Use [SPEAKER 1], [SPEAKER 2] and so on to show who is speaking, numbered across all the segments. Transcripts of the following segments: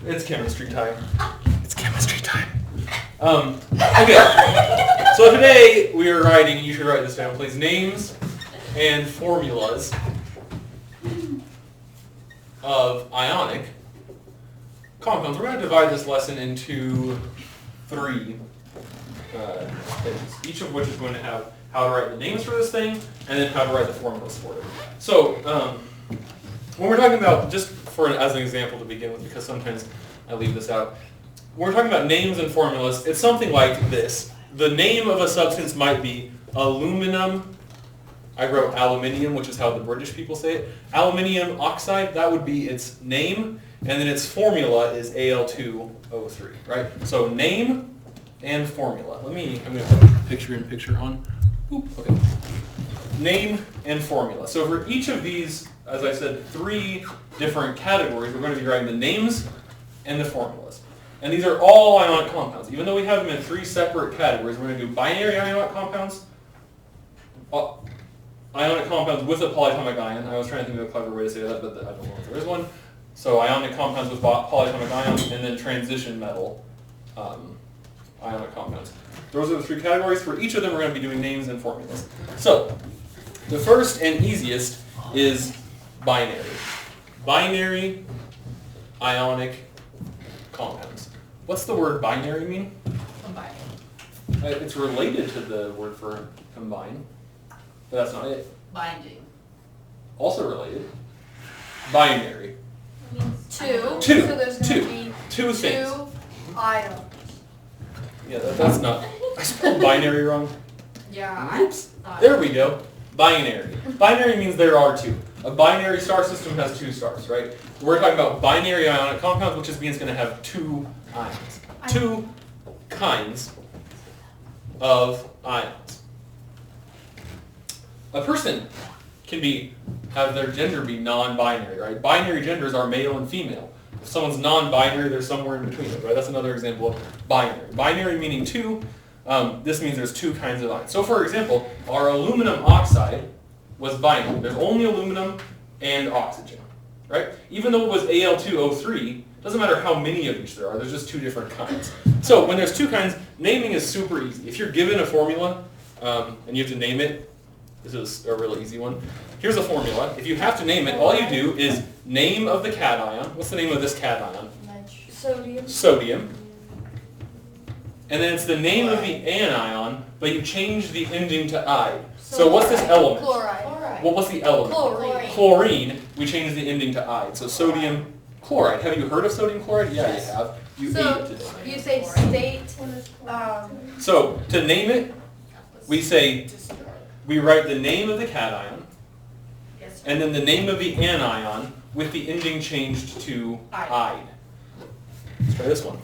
[SPEAKER 1] It's chemistry time. It's chemistry time. Okay. So today we are writing, you should write this down please, names and formulas of ionic compounds. We're going to divide this lesson into 3 things, each of which is going to have how to write the names for this thing and then how to write the formulas for it. So when we're talking about, just as an example to begin with, because sometimes I leave this out, when we're talking about names and formulas, it's something like this. The name of a substance might be aluminum. I wrote aluminium, which is how the British people say it. Aluminium oxide, that would be its name, and then its formula is Al2O3, right? So name and formula. I'm going to put picture in picture on. Oop, okay. Name and formula. So for each of these, as I said, 3 different categories, we're going to be writing the names and the formulas. And these are all ionic compounds. Even though we have them in 3 separate categories, we're going to do binary ionic compounds, ionic compounds with a polyatomic ion. I was trying to think of a clever way to say that, but I don't know if there is one. So ionic compounds with polyatomic ion, and then transition metal ionic compounds. Those are the 3 categories. For each of them, we're going to be doing names and formulas. So the first and easiest is binary. Binary ionic compounds. What's the word binary mean?
[SPEAKER 2] Combining.
[SPEAKER 1] It's related to the word for combine, but that's not it.
[SPEAKER 2] Binding.
[SPEAKER 1] Also related. Binary.
[SPEAKER 3] It means 2.
[SPEAKER 1] Two.
[SPEAKER 3] So there's going to be
[SPEAKER 1] 2 things.
[SPEAKER 3] 2 ions.
[SPEAKER 1] Yeah, that's not. I spelled binary wrong.
[SPEAKER 2] Yeah.
[SPEAKER 1] Oops. There we go. Binary. Binary means there are 2. A binary star system has 2 stars, right? We're talking about binary ionic compounds, which just means it's going to have 2 ions. 2 kinds of ions. A person can have their gender be non-binary, right? Binary genders are male and female. If someone's non-binary, they're somewhere in between them, right? That's another example of binary. Binary meaning 2. This means there's 2 kinds of ions. So for example, our aluminum oxide was binary. There's only aluminum and oxygen, right? Even though it was Al2O3, doesn't matter how many of each there are, there's just 2 different kinds. So when there's 2 kinds, naming is super easy. If you're given a formula and you have to name it, this is a really easy one. Here's a formula. If you have to name it, all you do is name of the cation. What's the name of this cation?
[SPEAKER 3] Sodium.
[SPEAKER 1] Sodium. And then it's the name of the anion, but you change the ending to "ide." So what's this element?
[SPEAKER 3] Chloride.
[SPEAKER 1] What was the element?
[SPEAKER 3] Chlorine.
[SPEAKER 1] Chlorine, we change the ending to "ide." So sodium chloride. Have you heard of sodium chloride? Yeah, you have. You ate it today.
[SPEAKER 3] You say state.
[SPEAKER 1] So to name it, we write the name of the cation, and then the name of the anion with the ending changed to "ide." Let's try this one.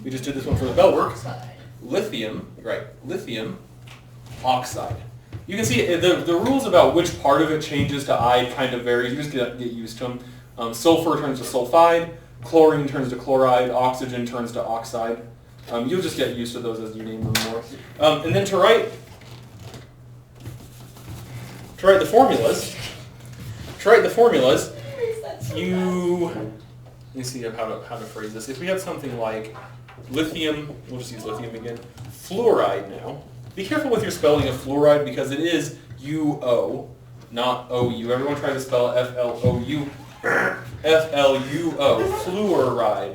[SPEAKER 1] We just did this one for the bell work. Lithium, right, lithium oxide. You can see the rules about which part of it changes to "ide" kind of varies. You just get used to them. Sulfur turns to sulfide, chlorine turns to chloride, oxygen turns to oxide. You'll just get used to those as you name them more. And then to write the formulas, let me see how to phrase this. If we have something like lithium, we'll just use lithium again, fluoride now. Be careful with your spelling of fluoride because it is UO, not OU. Everyone try to spell FLOU. FLUO,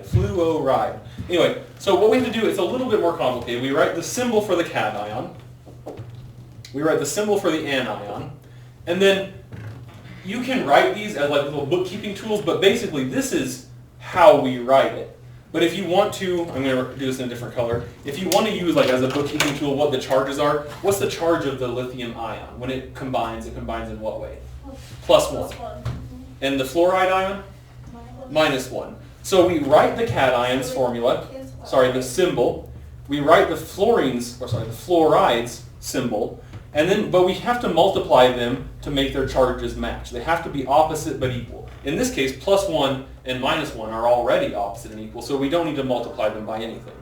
[SPEAKER 1] fluoride. Anyway, so what we have to do, it's a little bit more complicated. We write the symbol for the cation, we write the symbol for the anion, and then you can write these as like little bookkeeping tools, but basically this is how we write it. But if you want to, I'm going to do this in a different color. If you want to use like as a bookkeeping tool what the charges are, what's the charge of the lithium ion? When it combines in what way? +1. And the fluoride ion? -1. So we write the cation's formula, the symbol. We write the fluoride's symbol, but we have to multiply them to make their charges match. They have to be opposite but equal. In this case, +1 and -1 are already opposite and equal, so we don't need to multiply them by anything.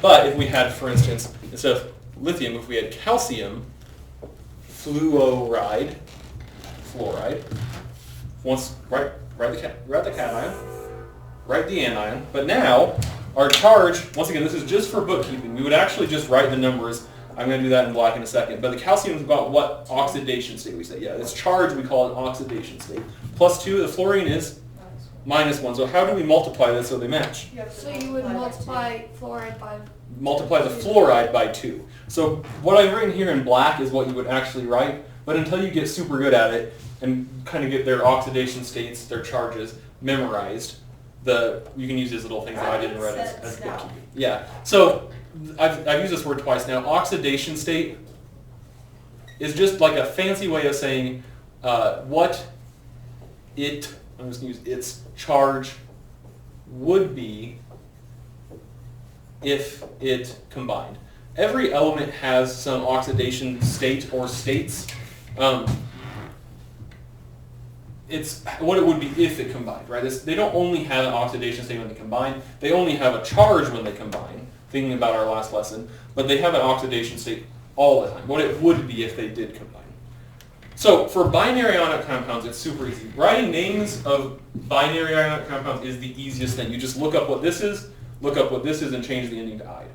[SPEAKER 1] But if we had, for instance, instead of lithium, if we had calcium fluoride, write the cation, write the anion, but now our charge, once again, this is just for bookkeeping. We would actually just write the numbers. I'm going to do that in black in a second. But the calcium's got what oxidation state we say? Yeah, it's charged, we call it oxidation state. +2, the fluorine is -1. So how do we multiply this so they match?
[SPEAKER 3] So you would multiply fluoride by...
[SPEAKER 1] Multiply the fluoride by 2. So what I've written here in black is what you would actually write, but until you get super good at it and kind of get their oxidation states, their charges memorized, you can use these little things that I didn't write as bookkeeping. Yeah. So I've used this word twice now. Oxidation state is just like a fancy way of saying what I'm just going to use its charge would be if it combined. Every element has some oxidation state or states. It's what it would be if it combined, right? They don't only have an oxidation state when they combine, they only have a charge when they combine, thinking about our last lesson, but they have an oxidation state all the time, what it would be if they did combine. So for binary ionic compounds, it's super easy. Writing names of binary ionic compounds is the easiest thing. You just look up what this is, and change the ending to "ide."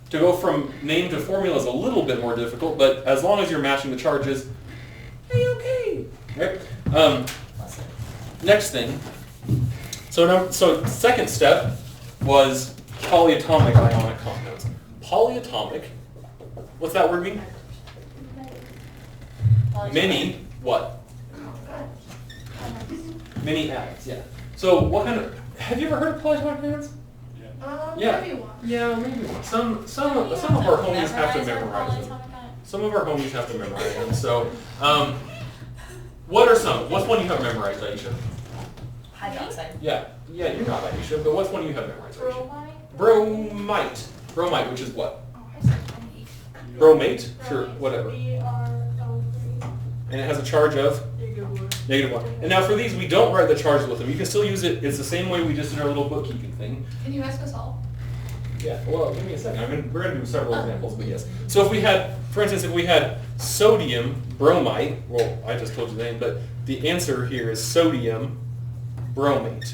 [SPEAKER 1] To go from name to formula is a little bit more difficult, but as long as you're matching the charges, okay. Right? Next thing, so second step was polyatomic ionic compounds. Polyatomic, what's that word mean? Many what? Many atoms, yeah. So what kind of, have you ever heard of polyatomic ions? Yeah.
[SPEAKER 3] Maybe one.
[SPEAKER 1] Yeah, maybe one. Some of our homies have to memorize them. Some of our homies have to memorize them. So, what are some? What's one you have memorized, Aisha?
[SPEAKER 2] Hydroxide.
[SPEAKER 1] Yeah, you're not Aisha, but what's one you have memorized, Aisha?
[SPEAKER 3] Bromide.
[SPEAKER 1] Bromite, which is what?
[SPEAKER 3] Oh, I said bromide.
[SPEAKER 1] Bromate? Sure, whatever.
[SPEAKER 3] BrO3.
[SPEAKER 1] And it has a charge of? -1. And now for these, we don't write the charges with them. You can still use it. It's the same way we just did our little bookkeeping thing.
[SPEAKER 3] Can you ask us all?
[SPEAKER 1] Yeah, well, give me a second. We're going to do several examples, but yes. So if we had, for instance, if we had sodium bromite, well, I just told you the name, but the answer here is sodium bromate.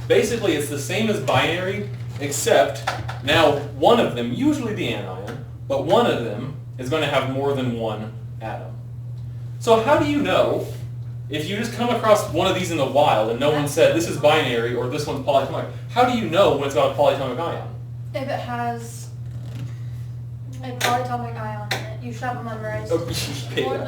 [SPEAKER 1] Basically, it's the same as binary, except now one of them, usually the anion, but one of them is going to have more than one atom. So how do you know if you just come across one of these in the wild and no one said this is binary or this one's polyatomic? How do you know when it's got a polyatomic ion?
[SPEAKER 3] If it has a polyatomic ion in it, you should have them memorized.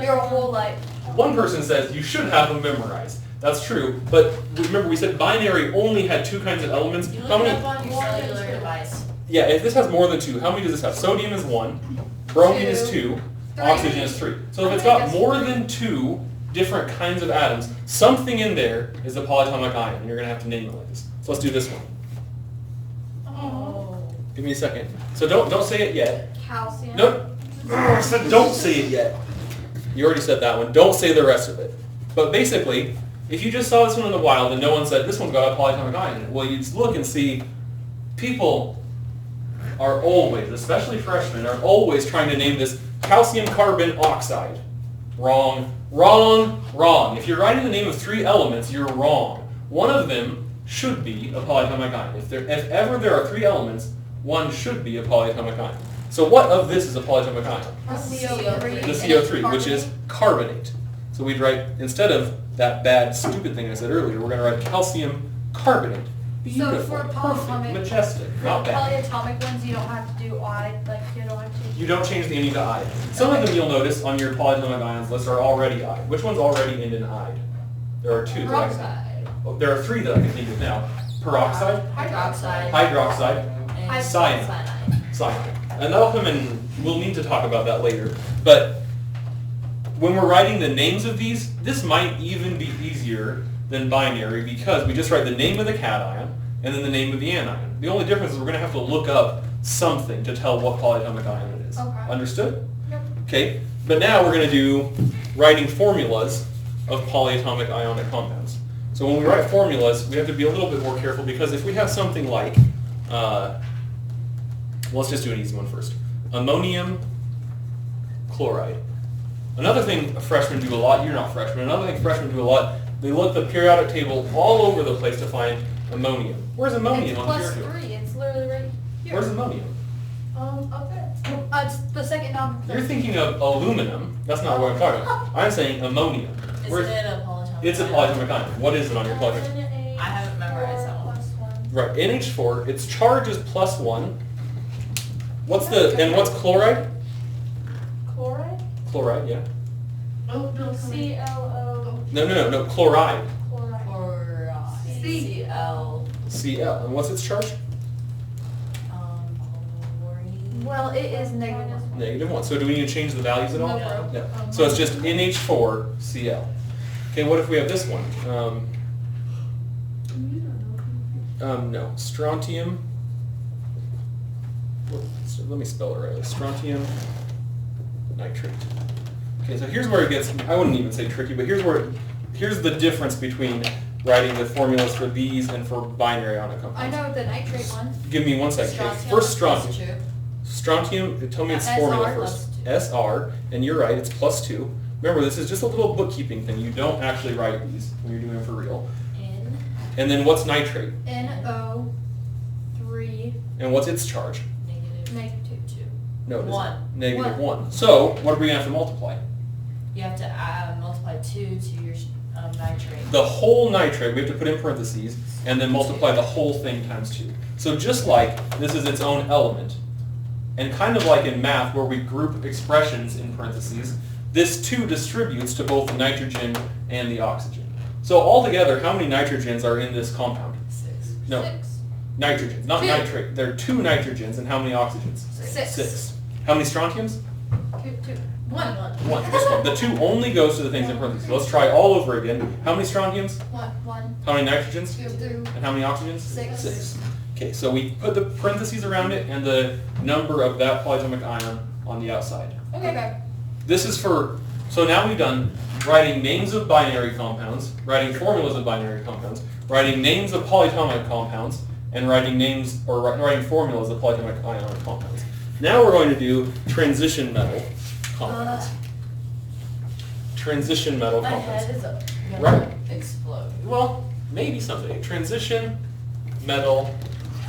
[SPEAKER 3] Your whole life.
[SPEAKER 1] One person says you should have them memorized. That's true, but remember we said binary only had 2 kinds of elements.
[SPEAKER 2] You
[SPEAKER 1] How
[SPEAKER 2] look
[SPEAKER 1] many?
[SPEAKER 2] it up on your cellular device.
[SPEAKER 1] Yeah, if this has more than 2, how many does this have? Sodium is 1, bromine is 2,
[SPEAKER 3] 3.
[SPEAKER 1] oxygen is 3. So if it's got more than 2 different kinds of atoms, something in there is a polyatomic ion, and you're going to have to name it like this. So let's do this one.
[SPEAKER 2] Oh.
[SPEAKER 1] Give me a second. So don't say it yet.
[SPEAKER 3] Calcium.
[SPEAKER 1] Nope. I said don't say it yet. You already said that one. Don't say the rest of it. But basically, if you just saw this one in the wild and no one said this one's got a polyatomic ion in it, well, you'd look and see people are always, especially freshmen, are always trying to name this calcium carbon oxide. Wrong, wrong, wrong. If you're writing the name of 3 elements, you're wrong. One of them should be a polyatomic ion. If ever there are 3 elements, one should be a polyatomic ion. So what of this is a polyatomic ion?
[SPEAKER 3] CO3.
[SPEAKER 1] The CO3, which is carbonate. So we'd write, instead of that bad, stupid thing I said earlier, we're going to write calcium carbonate. Beautiful,
[SPEAKER 3] So for
[SPEAKER 1] perfect,
[SPEAKER 3] polyatomic,
[SPEAKER 1] majestic, not bad.
[SPEAKER 3] polyatomic ones, you don't have to do I, like you don't have to.
[SPEAKER 1] You don't change the ending to "ide." Some of them you'll notice on your polyatomic ions list are already "ide." Which one's already end in "ide"? There are 2.
[SPEAKER 3] Peroxide.
[SPEAKER 1] There are 3 that I can think of now. Peroxide,
[SPEAKER 2] Hydroxide.
[SPEAKER 1] hydroxide,
[SPEAKER 2] And
[SPEAKER 1] cyanide. Cyanide. And that'll come in, we'll need to talk about that later. But when we're writing the names of these, this might even be easier than binary because we just write the name of the cation and then the name of the anion. The only difference is we're going to have to look up something to tell what polyatomic ion it is.
[SPEAKER 3] Okay.
[SPEAKER 1] Understood?
[SPEAKER 3] Yep.
[SPEAKER 1] Okay, but now we're going to do writing formulas of polyatomic ionic compounds. So when we write formulas, we have to be a little bit more careful because if we have something like, let's just do an easy one first. Ammonium chloride. Another thing freshmen do a lot, you're not freshmen, another thing freshmen do a lot, they look the periodic table all over the place to find ammonium. Where's ammonium
[SPEAKER 3] It's
[SPEAKER 1] on the
[SPEAKER 3] plus
[SPEAKER 1] periodic table?
[SPEAKER 3] 3. It's literally right here.
[SPEAKER 1] Where's ammonium?
[SPEAKER 3] Up there. It's the second number.
[SPEAKER 1] You're thinking of aluminum. That's not what I'm talking about. I'm saying ammonium.
[SPEAKER 2] Isn't it a polyatomic?
[SPEAKER 1] It's a polyatomic ion. What is it on your polyatomic?
[SPEAKER 2] I haven't memorized that one.
[SPEAKER 1] Right, NH4, its charge is +1. What's what's chloride?
[SPEAKER 3] Chloride?
[SPEAKER 1] Chloride, yeah.
[SPEAKER 3] Oh, no. ClO.
[SPEAKER 1] No, chloride.
[SPEAKER 3] Chloride.
[SPEAKER 2] Or
[SPEAKER 3] C.
[SPEAKER 2] Cl.
[SPEAKER 1] Cl. And what's its charge?
[SPEAKER 2] Chlorine.
[SPEAKER 3] Well, it is negative.
[SPEAKER 1] -1. So do we need to change the values at all?
[SPEAKER 3] No.
[SPEAKER 1] No. So it's just NH4Cl. Okay, what if we have this one? No. Strontium. Let me spell it right. Strontium nitrate. Okay, so here's where it gets, I wouldn't even say tricky, but here's the difference between writing the formulas for these and for binary ionic
[SPEAKER 3] I
[SPEAKER 1] compounds.
[SPEAKER 3] know the nitrate one.
[SPEAKER 1] Give me one second. Okay,
[SPEAKER 2] Strontium
[SPEAKER 1] first
[SPEAKER 2] plus
[SPEAKER 1] strontium.
[SPEAKER 2] 2.
[SPEAKER 1] Strontium, tell me its
[SPEAKER 3] SR
[SPEAKER 1] formula
[SPEAKER 3] plus
[SPEAKER 1] first.
[SPEAKER 3] 2.
[SPEAKER 1] SR, and you're right, it's +2. Remember, this is just a little bookkeeping thing. You don't actually write these when you're doing them for real.
[SPEAKER 2] N.
[SPEAKER 1] And then what's nitrate?
[SPEAKER 3] NO3
[SPEAKER 1] And what's its charge?
[SPEAKER 2] Negative. 2.
[SPEAKER 1] No, it isn't.
[SPEAKER 2] 1.
[SPEAKER 1] -1. So, what are we going to have to multiply?
[SPEAKER 2] You have to multiply 2 to your nitrate.
[SPEAKER 1] The whole nitrate, we have to put in parentheses, and then multiply the whole thing times 2. So just like this is its own element, and kind of like in math where we group expressions in parentheses, this 2 distributes to both the nitrogen and the oxygen. So altogether, how many nitrogens are in this compound?
[SPEAKER 2] 6.
[SPEAKER 1] No,
[SPEAKER 3] 6.
[SPEAKER 1] nitrogens, not
[SPEAKER 3] 2.
[SPEAKER 1] nitrate. There are 2 nitrogens, and how many oxygens?
[SPEAKER 3] 6.
[SPEAKER 1] How many strontiums?
[SPEAKER 3] 2.
[SPEAKER 2] 1.
[SPEAKER 1] 1. Just 1. The 2 only goes to the things in parentheses. Let's try all over again. How many strontiums?
[SPEAKER 3] 1.
[SPEAKER 1] How many nitrogens?
[SPEAKER 3] 2.
[SPEAKER 1] And how many oxygens?
[SPEAKER 3] 6.
[SPEAKER 1] Okay, so we put the parentheses around it and the number of that polyatomic ion on the outside.
[SPEAKER 3] Okay.
[SPEAKER 1] This is for, so now we've done writing names of binary compounds, writing formulas of binary compounds, writing names of polyatomic compounds, and writing names, or writing formulas of polyatomic ionic compounds. Now we're going to do transition metal compounds. Transition metal
[SPEAKER 2] My
[SPEAKER 1] compounds.
[SPEAKER 2] head is gonna
[SPEAKER 1] Right.
[SPEAKER 2] explode.
[SPEAKER 1] Well, maybe someday. Transition metal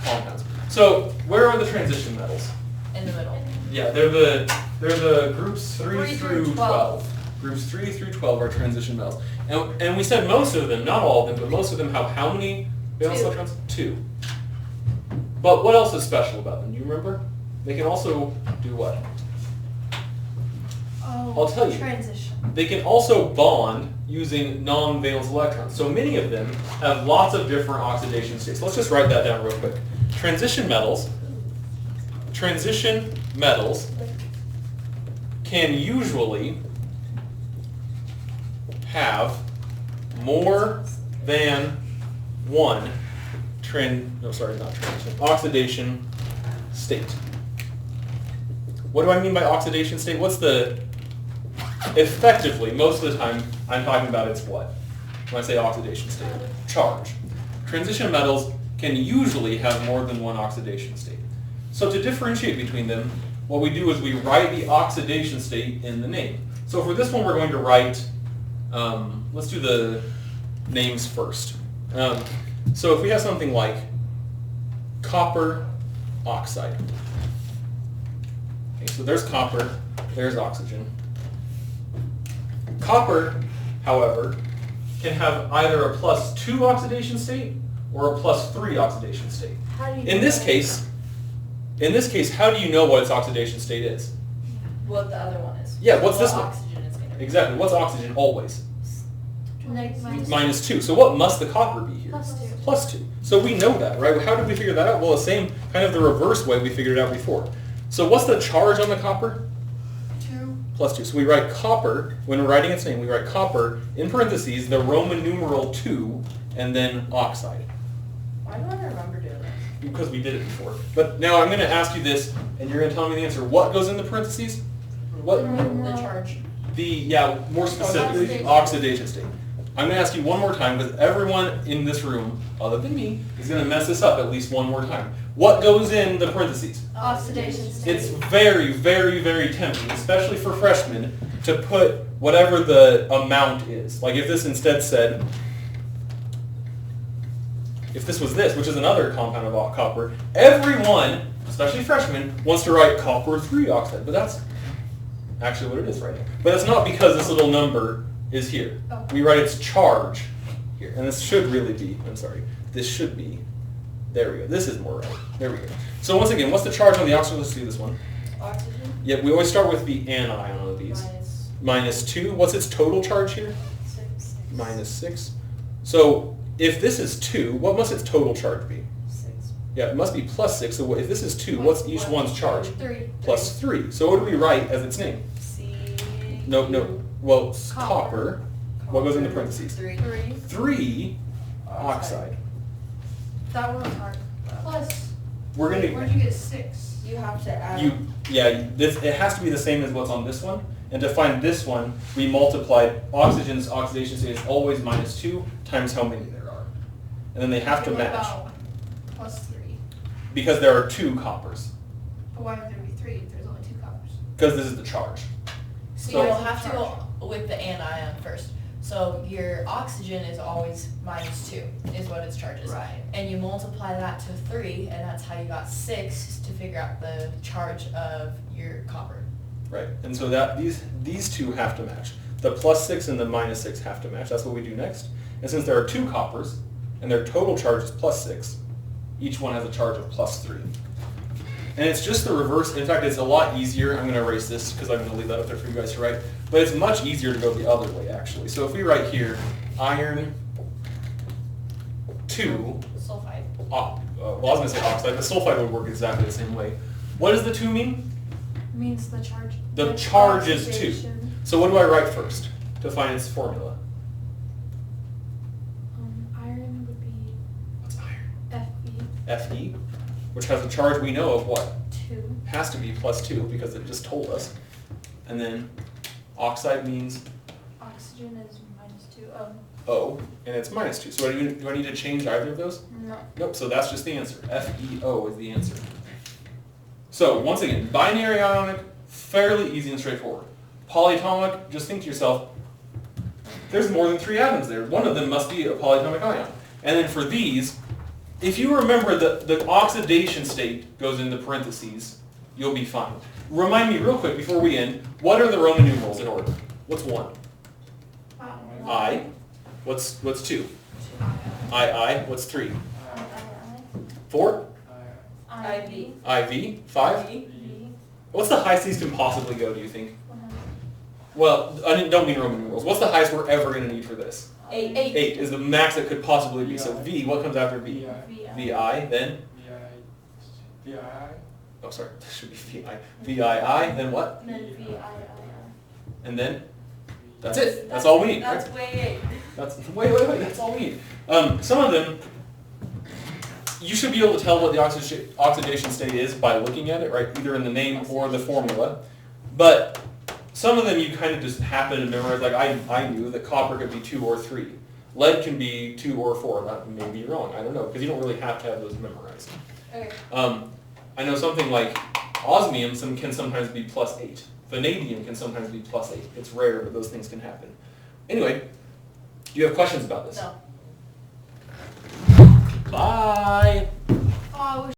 [SPEAKER 1] compounds. So where are the transition metals?
[SPEAKER 2] In the middle.
[SPEAKER 1] Yeah, they're the groups 3
[SPEAKER 3] 3
[SPEAKER 1] through
[SPEAKER 3] through
[SPEAKER 1] 12. Groups 3 through 12 are transition metals. And we said most of them, not all of them, but most of them have how many valence
[SPEAKER 2] 2.
[SPEAKER 1] electrons? 2. But what else is special about them? Do you remember? They can also do what?
[SPEAKER 3] Oh,
[SPEAKER 1] I'll tell you.
[SPEAKER 3] Transition.
[SPEAKER 1] They can also bond using non-valence electrons. So many of them have lots of different oxidation states. Let's just write that down real quick. Transition metals can usually have more than one oxidation state. What do I mean by oxidation state? What's the, effectively, most of the time, I'm talking about its what? When I say oxidation state? Charge. Transition metals can usually have more than one oxidation state. So to differentiate between them, what we do is we write the oxidation state in the name. So for this one, we're going to write, let's do the names first. So if we have something like copper oxide. Okay, so there's copper, there's oxygen. Copper, however, can have either a +2 oxidation state or a +3 oxidation state.
[SPEAKER 3] How do you
[SPEAKER 1] In this case, how do you know what its oxidation state is?
[SPEAKER 2] What the other one is.
[SPEAKER 1] Yeah, what's this one?
[SPEAKER 2] Oxygen is going to be.
[SPEAKER 1] Exactly. What's oxygen always?
[SPEAKER 3] -2.
[SPEAKER 1] -2. So what must the copper be here?
[SPEAKER 3] +2.
[SPEAKER 1] +2. So we know that, right? How did we figure that out? Well, the same, kind of the reverse way we figured it out before. So what's the charge on the copper?
[SPEAKER 3] 2.
[SPEAKER 1] +2. So we write copper, when we're writing its name, we write copper, in parentheses, the Roman numeral 2, and then oxide.
[SPEAKER 2] Why do I remember doing this?
[SPEAKER 1] Because we did it before. But now I'm going to ask you this, and you're going to tell me the answer. What goes in the parentheses? What?
[SPEAKER 2] The charge.
[SPEAKER 1] More specifically, oxidation state. I'm going to ask you one more time, because everyone in this room, other than me, is going to mess this up at least one more time. What goes in the parentheses?
[SPEAKER 3] Oxidation state.
[SPEAKER 1] It's very, very, very tempting, especially for freshmen, to put whatever the amount is. Like if this instead said, if this was this, which is another compound of copper, everyone, especially freshmen, wants to write copper 3 oxide, but that's actually what it is right now. But it's not because this little number is here.
[SPEAKER 3] Oh.
[SPEAKER 1] We write its charge here, and this should really be, I'm sorry, this should be, there we go, this is more right, there we go. So once again, what's the charge on the oxygen? Let's do this one.
[SPEAKER 2] Oxygen?
[SPEAKER 1] Yeah, we always start with the anion of these. -2, what's its total charge here?
[SPEAKER 2] 6.
[SPEAKER 1] -6. So if this is 2, what must its total charge be?
[SPEAKER 2] 6.
[SPEAKER 1] Yeah, it must be +6, so if this is 2, what's each one's charge?
[SPEAKER 3] 3.
[SPEAKER 1] +3. So what do we write as its name?
[SPEAKER 2] C.
[SPEAKER 1] No, well, it's
[SPEAKER 3] Copper.
[SPEAKER 1] copper. What goes in the parentheses?
[SPEAKER 2] 3.
[SPEAKER 1] 3 oxide.
[SPEAKER 3] That one was hard. Plus,
[SPEAKER 1] We're
[SPEAKER 3] where'd
[SPEAKER 1] gonna,
[SPEAKER 3] you get 6?
[SPEAKER 2] You have to add.
[SPEAKER 1] it has to be the same as what's on this one. And to find this one, we multiplied oxygen's oxidation state is always -2 times how many there are. And then they have to
[SPEAKER 3] What
[SPEAKER 1] match.
[SPEAKER 3] about +3?
[SPEAKER 1] Because there are 2 coppers.
[SPEAKER 3] But why would there be 3 if there's only 2 coppers?
[SPEAKER 1] Because this is the charge.
[SPEAKER 2] So
[SPEAKER 1] So-
[SPEAKER 2] you'll have to go with the anion first. So your oxygen is always -2, is what its charge is.
[SPEAKER 3] Right.
[SPEAKER 2] And you multiply that to 3, and that's how you got 6 to figure out the charge of your copper.
[SPEAKER 1] Right, and so that these two have to match. The +6 and the -6 have to match. That's what we do next. And since there are 2 coppers, and their total charge is +6, each one has a charge of +3. And it's just the reverse. In fact, it's a lot easier. I'm going to erase this because I'm going to leave that up there for you guys to write. But it's much easier to go the other way, actually. So if we write here, iron 2,
[SPEAKER 2] Sulfide.
[SPEAKER 1] well, I was going to say oxide, but sulfide would work exactly the same way. What does the 2 mean?
[SPEAKER 3] Means the charge.
[SPEAKER 1] The charge is 2.
[SPEAKER 3] oxidation.
[SPEAKER 1] So what do I write first to find its formula?
[SPEAKER 3] Iron would be
[SPEAKER 1] What's iron?
[SPEAKER 3] Fe.
[SPEAKER 1] Fe, which has a charge we know of what?
[SPEAKER 3] 2.
[SPEAKER 1] Has to be +2 because it just told us. And then oxide means
[SPEAKER 3] Oxygen is -2.
[SPEAKER 1] O, and it's -2. So do I need to change either of those?
[SPEAKER 3] No.
[SPEAKER 1] Nope, so that's just the answer. FeO is the answer. So once again, binary ionic, fairly easy and straightforward. Polyatomic, just think to yourself, there's more than 3 atoms there. One of them must be a polyatomic ion. And then for these, if you remember that the oxidation state goes into parentheses, you'll be fine. Remind me real quick before we end, what are the Roman numerals in order? What's 1? I. What's 2? I. What's 3? 4?
[SPEAKER 2] IV.
[SPEAKER 1] IV. 5?
[SPEAKER 2] V.
[SPEAKER 1] What's the highest these can possibly go, do you think? Well, I don't mean Roman numerals. What's the highest we're ever going to need for this?
[SPEAKER 2] 8.
[SPEAKER 1] 8 is the max it could possibly be. So V, what comes after V? VI, then? Oh, sorry, that should be VI. VII, then what?
[SPEAKER 3] And then VIII.
[SPEAKER 1] And then? That's it. That's all we need.
[SPEAKER 2] That's
[SPEAKER 1] Right?
[SPEAKER 2] way 8.
[SPEAKER 1] That's wait. That's all we need. Some of them, you should be able to tell what the oxidation state is by looking at it, right? Either in the name or the formula. But some of them you kind of just happen to memorize. Like I knew that copper could be 2 or 3. Lead can be 2 or 4. That may be wrong. I don't know because you don't really have to have those memorized.
[SPEAKER 2] Okay.
[SPEAKER 1] I know something like osmium can sometimes be +8. Vanadium can sometimes be +8. It's rare, but those things can happen. Anyway, do you have questions about this?
[SPEAKER 2] No.
[SPEAKER 1] Bye.
[SPEAKER 3] Oh, I wish